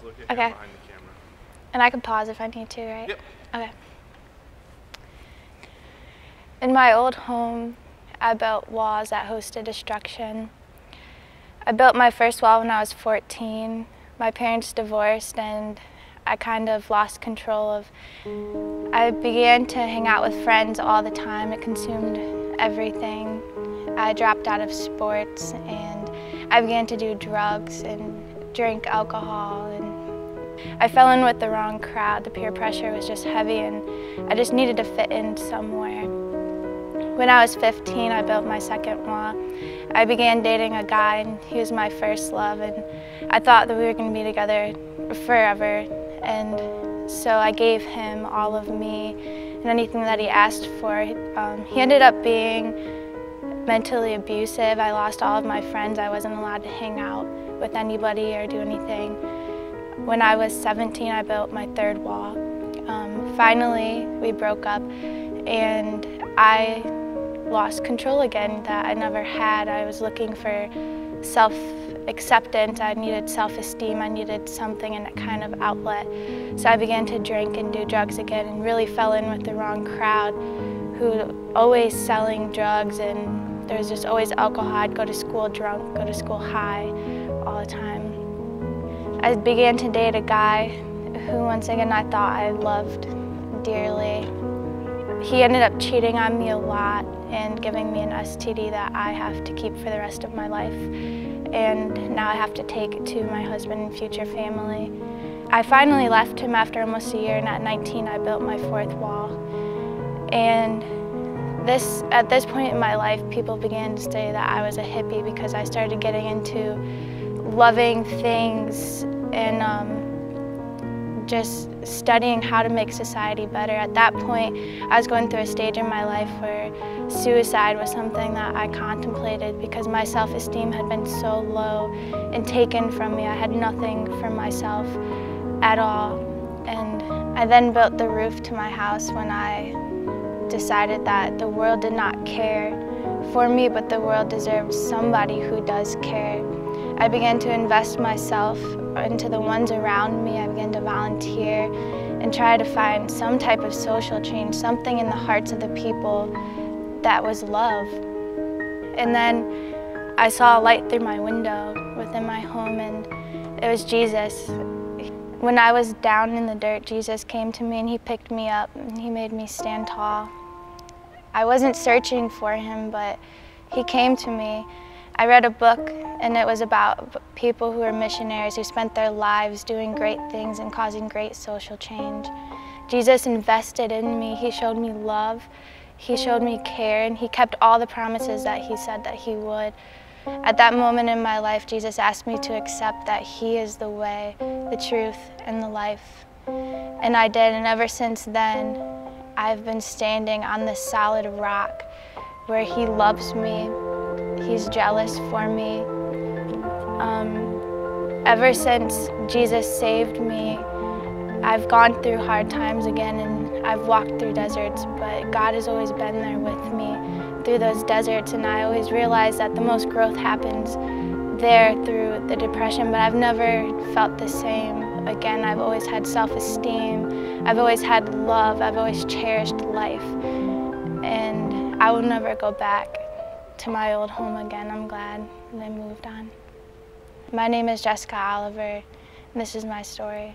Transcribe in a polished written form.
look at him Okay. behind the camera. And I can pause if I need to, right? Yep. Okay. In my old home, I built walls that hosted destruction. I built my first wall when I was 14. My parents divorced and I kind of lost control of. I began to hang out with friends all the time. It consumed everything. I dropped out of sports and I began to do drugs and drink alcohol, and I fell in with the wrong crowd. The peer pressure was just heavy and I just needed to fit in somewhere. When I was 15, I built my second wall. I began dating a guy and he was my first love, and I thought that we were going to be together forever, and so I gave him all of me and anything that he asked for. He ended up being mentally abusive. I lost all of my friends. I wasn't allowed to hang out with anybody or do anything. When I was 17, I built my third wall. Finally, we broke up and I lost control again that I never had. I was looking for self-acceptance. I needed self-esteem. I needed something in that kind of outlet. So I began to drink and do drugs again and really fell in with the wrong crowd who always selling drugs, and there was just always alcohol. I'd go to school drunk, go to school high all the time. I began to date a guy who once again I thought I loved dearly. He ended up cheating on me a lot and giving me an STD that I have to keep for the rest of my life. And now I have to take it to my husband and future family. I finally left him after almost a year, and at 19 I built my fourth wall. And at this point in my life, people began to say that I was a hippie because I started getting into loving things and just studying how to make society better. At that point, I was going through a stage in my life where suicide was something that I contemplated because my self-esteem had been so low and taken from me. I had nothing for myself at all. And I then built the roof to my house when I decided that the world did not care for me, but the world deserved somebody who does care. I began to invest myself into the ones around me. I began to volunteer and try to find some type of social change, something in the hearts of the people that was love. And then I saw a light through my window within my home, and it was Jesus. When I was down in the dirt, Jesus came to me and he picked me up and he made me stand tall. I wasn't searching for him, but he came to me. I read a book and it was about people who were missionaries who spent their lives doing great things and causing great social change. Jesus invested in me. He showed me love. He showed me care, and he kept all the promises that he said that he would. At that moment in my life, Jesus asked me to accept that he is the way, the truth, and the life. And I did, and ever since then, I've been standing on this solid rock where he loves me. He's jealous for me. Ever since Jesus saved me, I've gone through hard times again, and I've walked through deserts, but God has always been there with me through those deserts, and I always realize that the most growth happens there through the depression, but I've never felt the same again. I've always had self-esteem. I've always had love. I've always cherished life, and I will never go back to my old home again. I'm glad that I moved on. My name is Jessica Oliver, and this is my story.